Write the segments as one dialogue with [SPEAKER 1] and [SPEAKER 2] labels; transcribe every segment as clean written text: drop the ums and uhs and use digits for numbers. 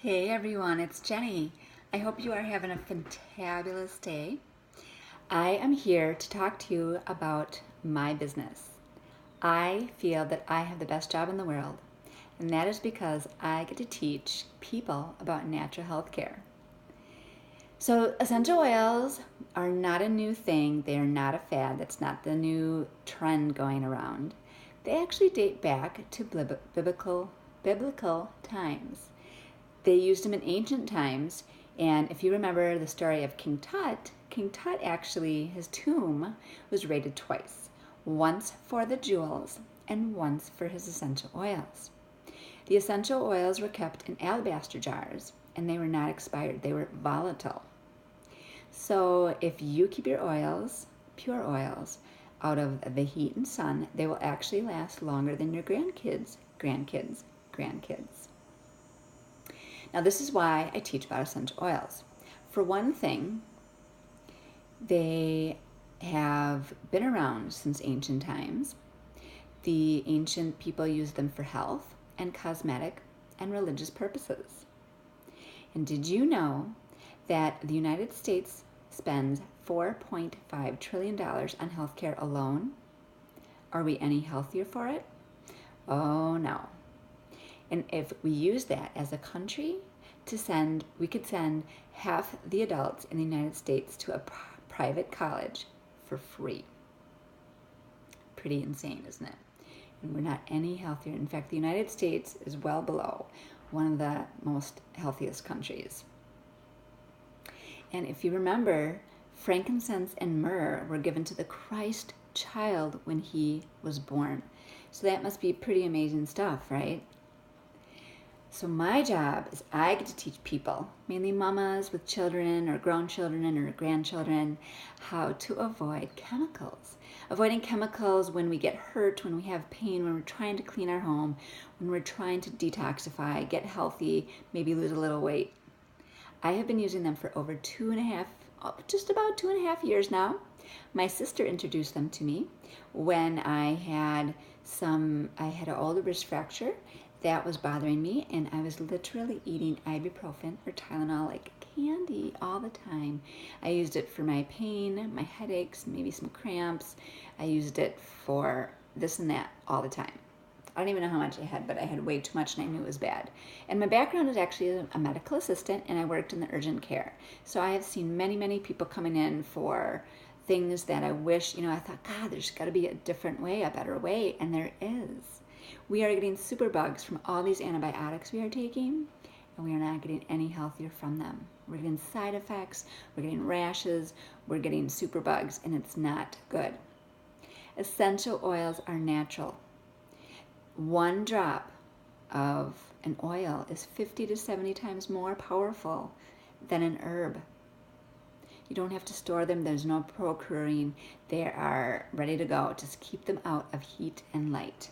[SPEAKER 1] Hey everyone, it's Jenny. I hope you are having a fantabulous day. I am here to talk to you about my business. I feel that I have the best job in the world, and that is because I get to teach people about natural health care. So, essential oils are not a new thing, they are not a fad, that's not the new trend going around. They actually date back to biblical times. They used them in ancient times, and if you remember the story of King Tut actually, his tomb was raided twice, once for the jewels and once for his essential oils. The essential oils were kept in alabaster jars, and they were not expired, they were volatile. So if you keep your oils, pure oils, out of the heat and sun, they will actually last longer than your grandkids. Now, this is why I teach about essential oils. For one thing, they have been around since ancient times. The ancient people used them for health and cosmetic and religious purposes. And did you know that the United States spends $4.5 trillion on healthcare alone? Are we any healthier for it? Oh no. And if we use that as a country we could send half the adults in the United States to a private college for free. Pretty insane, isn't it? And we're not any healthier. In fact, the United States is well below one of the most healthiest countries. And if you remember, frankincense and myrrh were given to the Christ child when he was born. So that must be pretty amazing stuff, right? So my job is I get to teach people, mainly mamas with children or grown children or grandchildren, how to avoid chemicals. Avoiding chemicals when we get hurt, when we have pain, when we're trying to clean our home, when we're trying to detoxify, get healthy, maybe lose a little weight. I have been using them for over just about 2.5 years now. My sister introduced them to me when I had an older wrist fracture that was bothering me, and I was literally eating ibuprofen or Tylenol like candy all the time. I used it for my pain, my headaches, maybe some cramps. I used it for this and that all the time. I don't even know how much I had, but I had way too much and I knew it was bad. And my background is actually a medical assistant, and I worked in the urgent care. So I have seen many, many people coming in for things that I wish, I thought, God, there's got to be a different way, a better way, and there is. We are getting superbugs from all these antibiotics we are taking, and we are not getting any healthier from them. We're getting side effects, we're getting rashes, we're getting superbugs, and it's not good. Essential oils are natural. One drop of an oil is 50 to 70 times more powerful than an herb. You don't have to store them. There's no procuring. They are ready to go. Just keep them out of heat and light.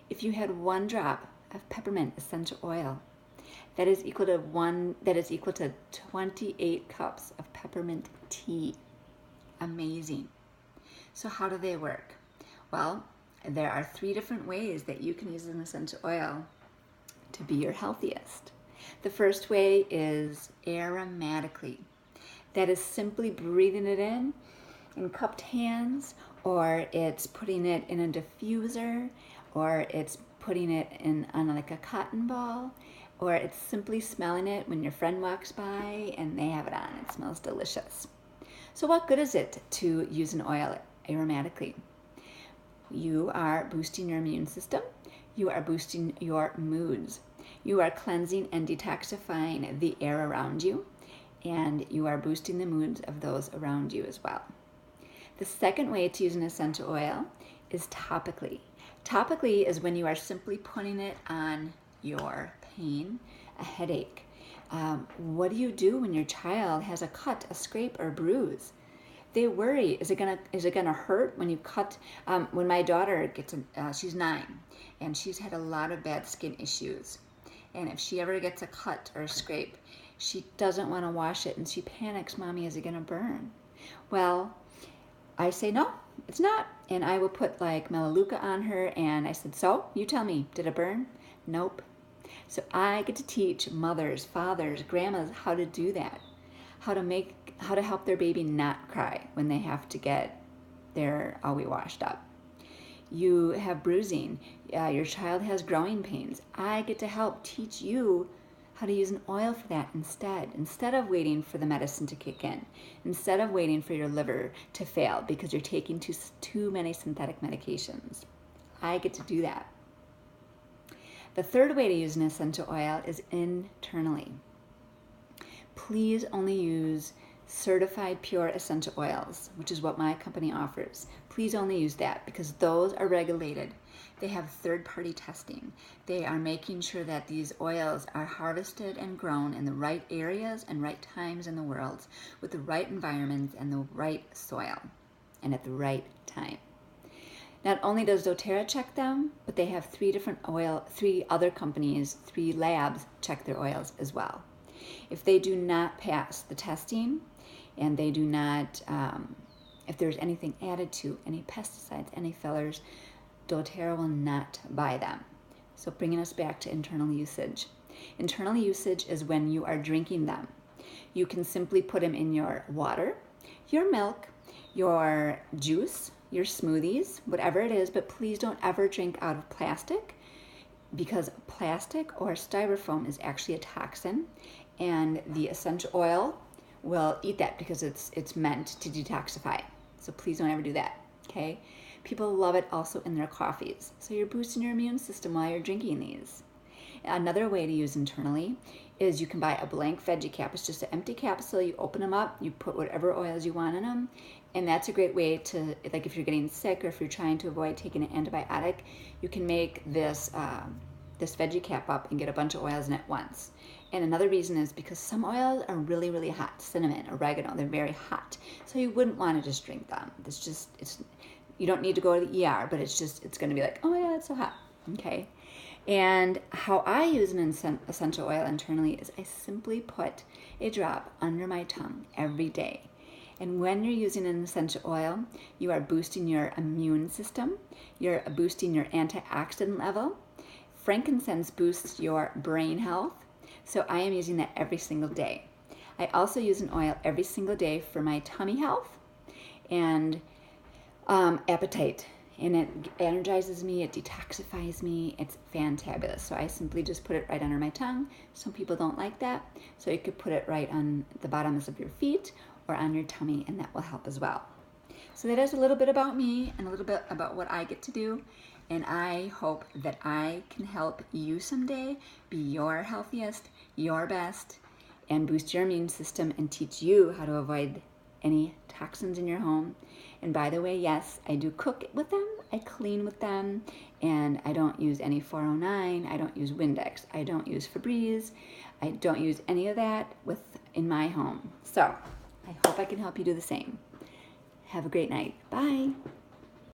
[SPEAKER 1] If you had one drop of peppermint essential oil, that is equal to 28 cups of peppermint tea. Amazing. So how do they work? Well, there are 3 different ways that you can use an essential oil to be your healthiest. The first way is aromatically. That is simply breathing it in cupped hands, or it's putting it in a diffuser, or it's putting it on like a cotton ball, or it's simply smelling it when your friend walks by and they have it on. It smells delicious. So what good is it to use an oil aromatically? You are boosting your immune system. You are boosting your moods. You are cleansing and detoxifying the air around you, and you are boosting the moods of those around you as well. The second way to use an essential oil is topically. Topically is when you are simply putting it on your pain, a headache. What do you do when your child has a cut, a scrape, or bruise? They worry. Is it gonna hurt when you cut? When my daughter she's 9, and she's had a lot of bad skin issues. And if she ever gets a cut or a scrape, she doesn't want to wash it, and she panics. Mommy, is it gonna burn? Well, I say no, it's not, and I will put like Melaleuca on her. And I said, so you tell me, did it burn? Nope. So I get to teach mothers, fathers, grandmas how to do that, how to help their baby not cry when they have to get their owie washed up. You have bruising, your child has growing pains. I get to help teach you how to use an oil for that instead of waiting for the medicine to kick in, instead of waiting for your liver to fail because you're taking too many synthetic medications. I get to do that. The third way to use an essential oil is internally. Please only use certified pure essential oils, which is what my company offers. Please only use that because those are regulated. They have third-party testing. They are making sure that these oils are harvested and grown in the right areas and right times in the world with the right environments and the right soil and at the right time. Not only does doTERRA check them, but they have three other companies, 3 labs check their oils as well. If they do not pass the testing and they do not, if there's anything added to, any pesticides, any fillers, doTERRA will not buy them. So bringing us back to internal usage. Internal usage is when you are drinking them. You can simply put them in your water, your milk, your juice, your smoothies, whatever it is, but please don't ever drink out of plastic because plastic or styrofoam is actually a toxin and the essential oil will eat that because it's meant to detoxify. So please don't ever do that, okay? People love it also in their coffees. So you're boosting your immune system while you're drinking these. Another way to use internally is you can buy a blank veggie cap. It's just an empty capsule. You open them up, you put whatever oils you want in them, and that's a great way to, like if you're getting sick or if you're trying to avoid taking an antibiotic, you can make this veggie cap up and get a bunch of oils in at once. And another reason is because some oils are really, really hot. Cinnamon, oregano, they're very hot. So you wouldn't want to just drink them. You don't need to go to the ER, but it's going to be like, oh yeah, it's so hot, okay? And how I use an essential oil internally is I simply put a drop under my tongue every day. And when you're using an essential oil, you are boosting your immune system, you're boosting your antioxidant level. Frankincense boosts your brain health, so I am using that every single day. I also use an oil every single day for my tummy health and appetite, and it energizes me, it detoxifies me, it's fantabulous. So I simply just put it right under my tongue. Some people don't like that, so you could put it right on the bottoms of your feet or on your tummy, and that will help as well. So that is a little bit about me and a little bit about what I get to do, and I hope that I can help you someday be your healthiest, your best, and boost your immune system and teach you how to avoid any toxins in your home. And by the way, yes, I do cook with them, I clean with them, and I don't use any 409, I don't use Windex, I don't use Febreze, I don't use any of that in my home. So I hope I can help you do the same. Have a great night. Bye.